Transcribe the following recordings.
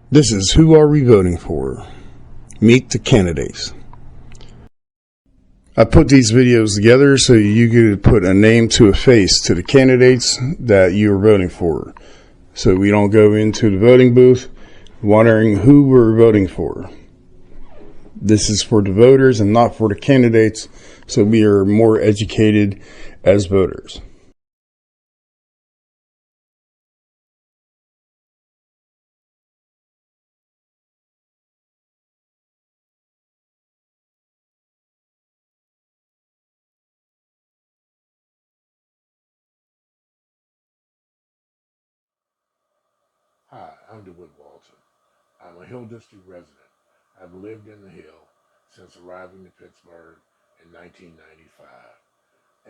This is Who Are We Voting For? Meet the candidates. I put these videos together so you could put a name to a face to the candidates that you're voting for. So we don't go into the voting booth wondering who we're voting for. This is for the voters and not for the candidates, so we are more educated as voters. Hi, I'm Dewitt, Walton. I'm a Hill District resident. I've lived in the Hill since arriving to Pittsburgh in 1995.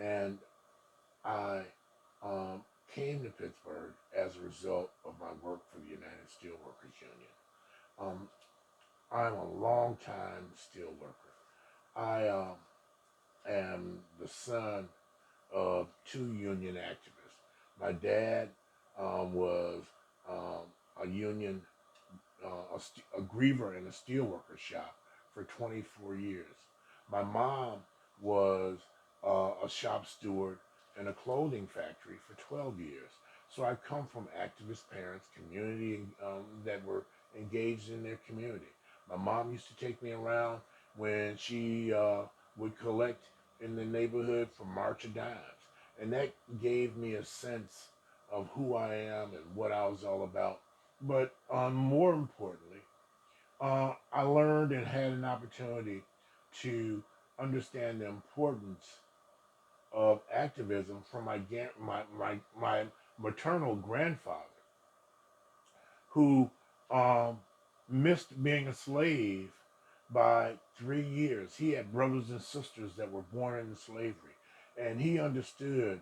And I came to Pittsburgh as a result of my work for the United Steelworkers Union. Um, I'm a long-time steelworker. I am the son of two union activists. My dad was a union a griever in a steelworker shop for 24 years. My mom was a shop steward in a clothing factory for 12 years. So I come from activist parents, community that were engaged in their community. My mom used to take me around when she would collect in the neighborhood for March of Dimes. And that gave me a sense of who I am and what I was all about. But more importantly, I learned and had an opportunity to understand the importance of activism from my maternal grandfather, who um, missed being a slave by 3 years. He had brothers and sisters that were born into slavery, and he understood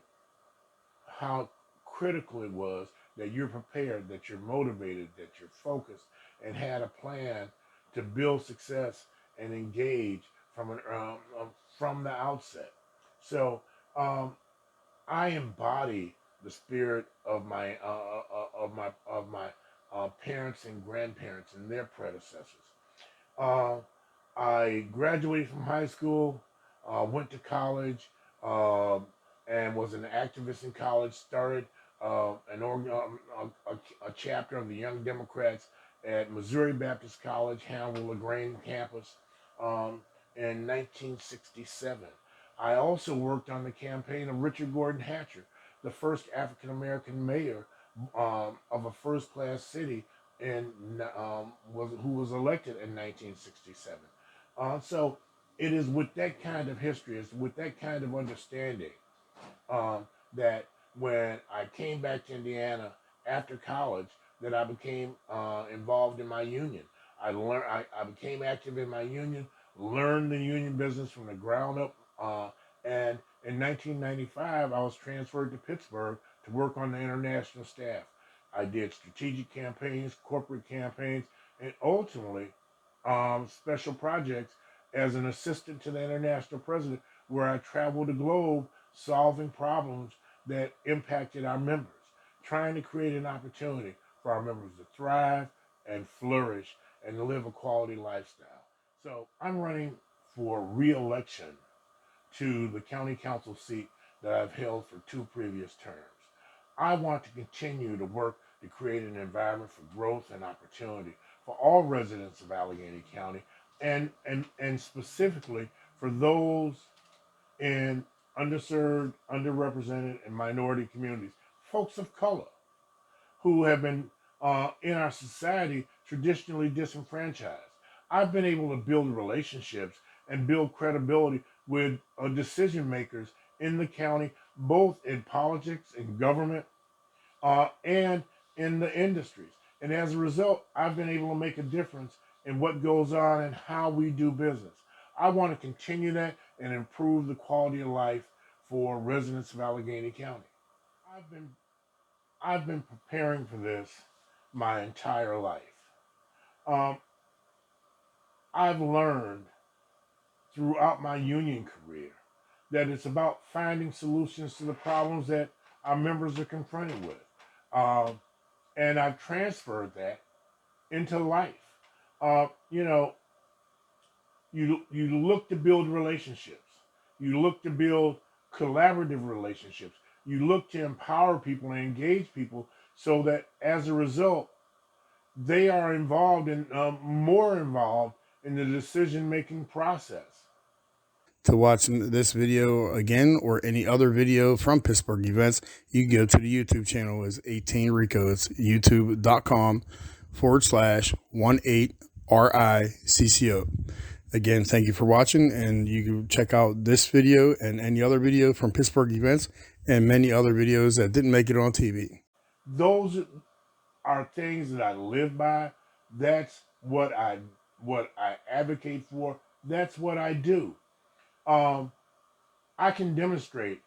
how critical it was that you're prepared, that you're motivated, that you're focused, and had a plan to build success and engage from the outset. So um, I embody the spirit of my parents and grandparents and their predecessors. Uh, I graduated from high school, went to college, um, and was an activist in college. Started a chapter of the Young Democrats at Missouri Baptist College, Hannibal LaGrange campus, um, in 1967. I also worked on the campaign of Richard Gordon Hatcher, the first African American mayor of a first class city in who was elected in 1967. So it is with that kind of history, it's with that kind of understanding that when I came back to Indiana after college, that I became involved in my union. I became active in my union, learned the union business from the ground up, and in 1995, I was transferred to Pittsburgh to work on the international staff. I did strategic campaigns, corporate campaigns, and ultimately special projects as an assistant to the international president, where I traveled the globe solving problems that impacted our members, trying to create an opportunity for our members to thrive and flourish and live a quality lifestyle. So I'm running for re-election to the county council seat that I've held for two previous terms. I want to continue to work to create an environment for growth and opportunity for all residents of Allegheny County, and specifically for those in underserved, underrepresented, and minority communities, folks of color who have been in our society traditionally disenfranchised. I've been able to build relationships and build credibility with decision makers in the county, both in politics and government, and in the industries. And as a result, I've been able to make a difference in what goes on and how we do business. I want to continue that and improve the quality of life for residents of Allegheny County. I've been I've been preparing for this my entire life. Um, I've learned throughout my union career that it's about finding solutions to the problems that our members are confronted with. Um, and I've transferred that into life. You know, you look to build relationships. You look to build collaborative relationships. You look to empower people and engage people so that as a result, they are involved in more involved in the decision making process. To watch this video again or any other video from Pittsburgh events, you can go to the YouTube channel. It's 18 Rico. It's youtube.com/18RICCO. Again, thank you for watching, and you can check out this video and any other video from Pittsburgh events and many other videos that didn't make it on TV. Those are things that I live by. That's what I advocate for. That's what I do. Um, I can demonstrate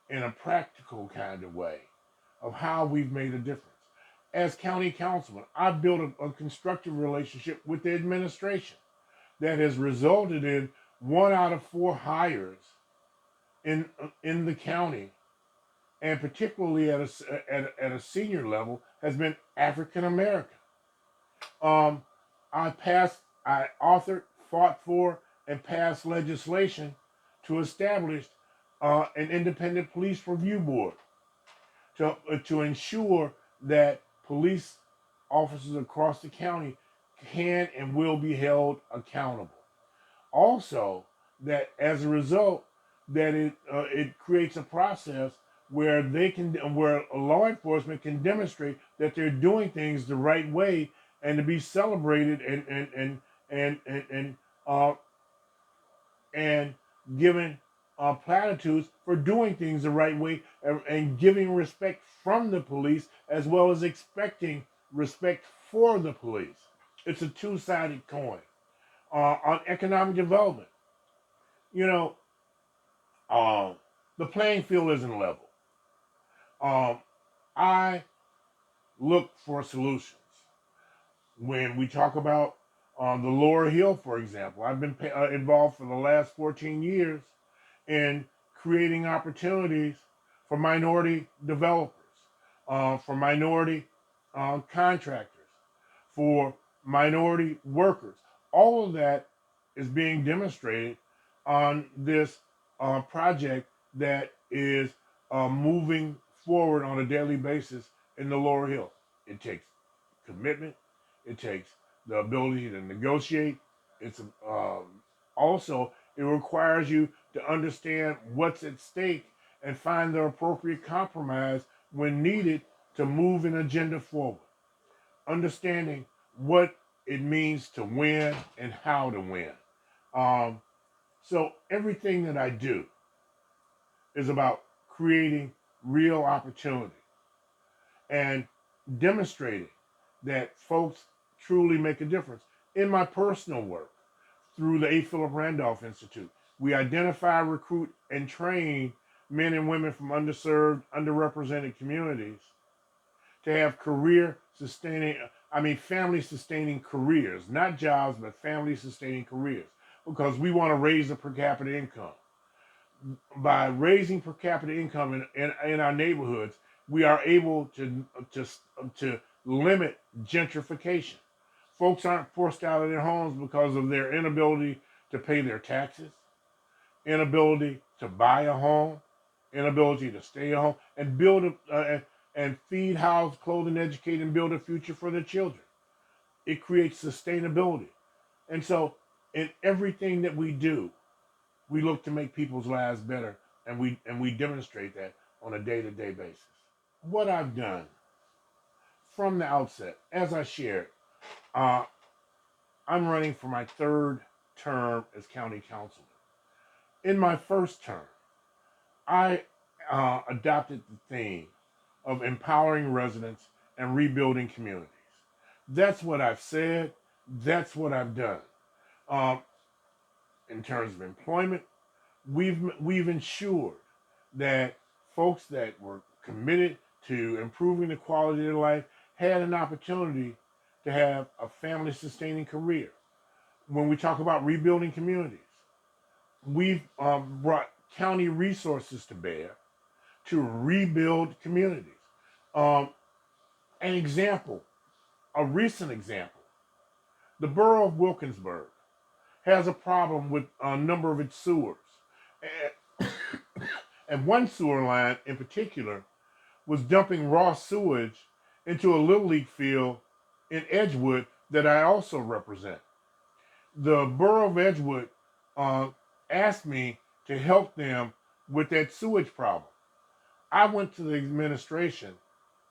in a practical kind of way of how we've made a difference. As county councilman, I've built a constructive relationship with the administration that has resulted in 1 out of 4 hires in the county, and particularly at a senior level, has been African American. Um, I authored, fought for, and passed legislation to establish an independent police review board to ensure that police officers across the county can and will be held accountable. Also, that as a result, that it creates a process where law enforcement can demonstrate that they're doing things the right way and to be celebrated uh, and given platitudes for doing things the right way, and giving respect from the police as well as expecting respect for the police. It's a two-sided coin. On economic development, you know, um, the playing field isn't level. Um, I look for solutions. When we talk about the Lower Hill, for example, I've been involved for the last 14 years in creating opportunities for minority developers, for minority contractors, for minority workers. All of that is being demonstrated on this project that is moving forward on a daily basis in the Lower Hill. It takes commitment. It takes the ability to negotiate. It's also it requires you to understand what's at stake and find the appropriate compromise when needed to move an agenda forward. Understanding what it means to win and how to win. Um, so everything that I do is about creating real opportunity and demonstrating that folks truly make a difference. In my personal work, through the A. Philip Randolph Institute, we identify, recruit, and train men and women from underserved, underrepresented communities to have family sustaining careers, not jobs, but family sustaining careers, because we want to raise the per capita income. By raising per capita income in our neighborhoods, we are able to limit gentrification. Folks aren't forced out of their homes because of their inability to pay their taxes, inability to buy a home, inability to stay at home and and feed, house, clothe, and educate and build a future for their children. It creates sustainability. And so in everything that we do, we look to make people's lives better, and we demonstrate that on a day-to-day basis. What I've done from the outset, as I shared, uh, I'm running for my third term as county councilman. In my first term, I adopted the theme of empowering residents and rebuilding communities. That's what I've said. That's what I've done. Um, in terms of employment, we've ensured that folks that were committed to improving the quality of their life had an opportunity to have a family sustaining career. When we talk about rebuilding communities, we've brought county resources to bear to rebuild communities. Um, an example, a recent example. The borough of Wilkinsburg has a problem with a number of its sewers. And, and one sewer line in particular was dumping raw sewage into a Little League field in Edgewood that I also represent. The borough of Edgewood uh, asked me to help them with that sewage problem. I went to the administration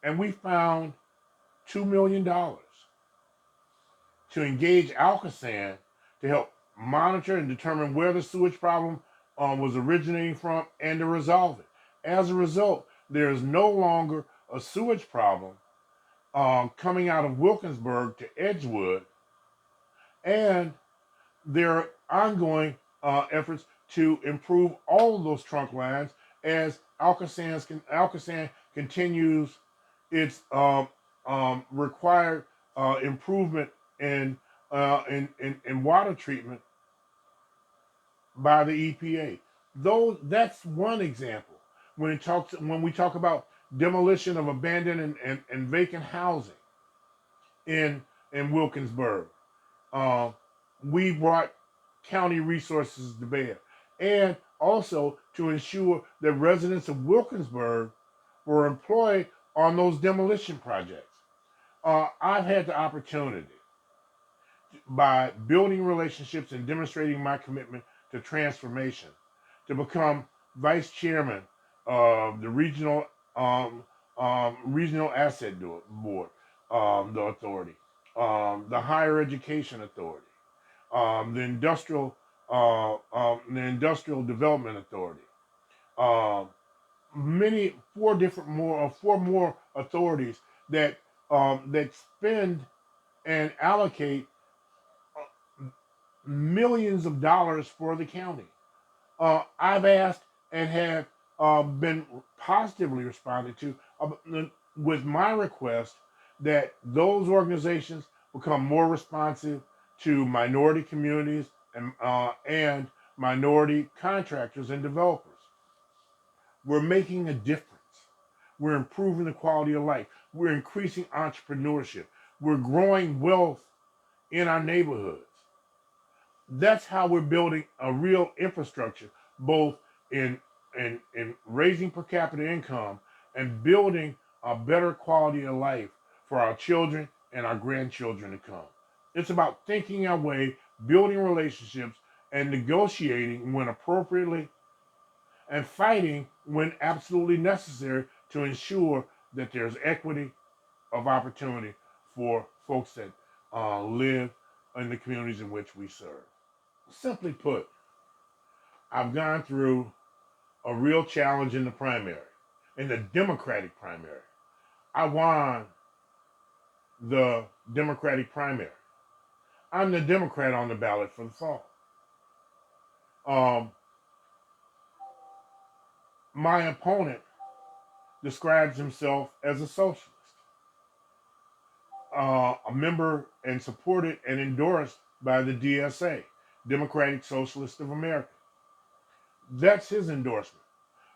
and we found $2 million to engage Alcosan to help monitor and determine where the sewage problem was originating from and to resolve it. As a result, there is no longer a sewage problem coming out of Wilkinsburg to Edgewood, and there are ongoing efforts to improve all of those trunk lines as Alcosan continues its required improvement in water treatment by the EPA. Though that's one example. When we talk about demolition of abandoned and vacant housing in Wilkinsburg, uh, we brought county resources to bear, and also to ensure that residents of Wilkinsburg were employed on those demolition projects. I've had the opportunity, by building relationships and demonstrating my commitment to transformation, to become vice chairman of the regional asset board, the authority, the higher education authority, the industrial development authority, um, four more authorities that spend and allocate millions of dollars for the county. I've asked and have been positively responded to with my request that those organizations become more responsive to minority communities and minority contractors and developers. We're making a difference. We're improving the quality of life. We're increasing entrepreneurship. We're growing wealth in our neighborhoods. That's how we're building a real infrastructure, both in raising per capita income and building a better quality of life for our children and our grandchildren to come. It's about thinking our way, building relationships, and negotiating when appropriately, and fighting when absolutely necessary to ensure that there's equity of opportunity for folks that live in the communities in which we serve. Simply put, I've gone through a real challenge in the primary, in the Democratic primary. I won the Democratic primary. I'm the Democrat on the ballot for the fall. Um, my opponent describes himself as a socialist, a member and supported and endorsed by the DSA, Democratic Socialist of America. That's his endorsement.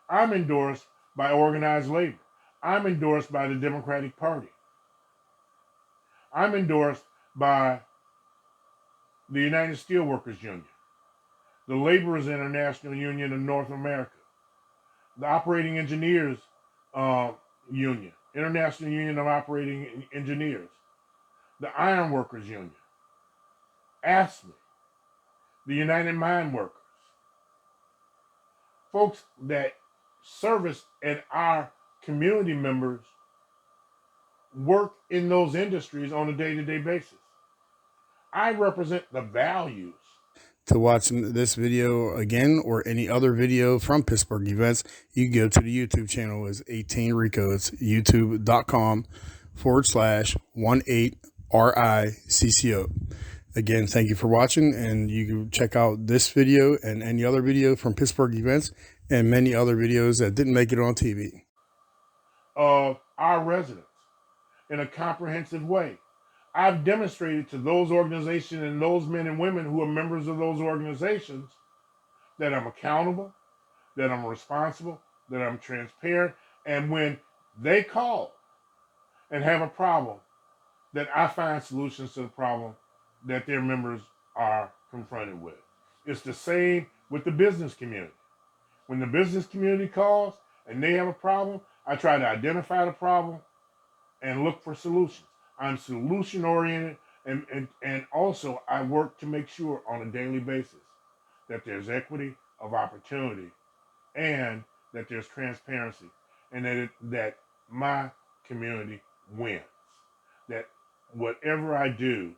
I'm endorsed by organized labor. I'm endorsed by the Democratic Party. I'm endorsed by the United Steelworkers Union, the Laborers International Union of North America, the Operating Engineers Union, International Union of Operating Engineers, the Iron Workers Union, AFSCME, the United Mine Workers, folks that service and our community members work in those industries on a day-to-day basis. I represent the values. To watch this video again or any other video from Pittsburgh events, you can go to the YouTube channel as 18 Rico. It's youtube.com/18RICCO. Again, thank you for watching, and you can check out this video and any other video from Pittsburgh events and many other videos that didn't make it on TV. Of our residents in a comprehensive way. I've demonstrated to those organizations and those men and women who are members of those organizations that I'm accountable, that I'm responsible, that I'm transparent, and when they call and have a problem, that I find solutions to the problem that their members are confronted with. It's the same with the business community. When the business community calls and they have a problem, I try to identify the problem and look for solutions. I'm solution oriented, and also I work to make sure on a daily basis that there's equity of opportunity and that there's transparency, and that my community wins. That whatever I do,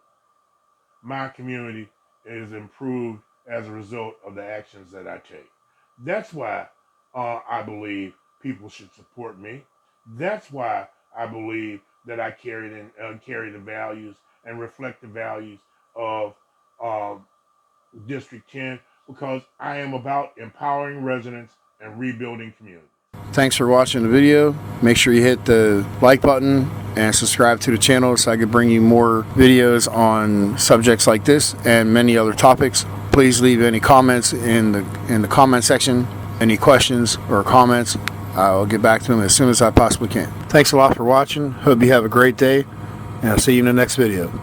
my community is improved as a result of the actions that I take. That's why I believe people should support me. That's why I believe that I carry the values and reflect the values of uh, District 10, because I am about empowering residents and rebuilding communities. Thanks for watching the video. Make sure you hit the like button and subscribe to the channel so I can bring you more videos on subjects like this and many other topics. Please leave any comments in the comment section. Any questions or comments, I'll get back to them as soon as I possibly can. Thanks a lot for watching. Hope you have a great day, and I'll see you in the next video.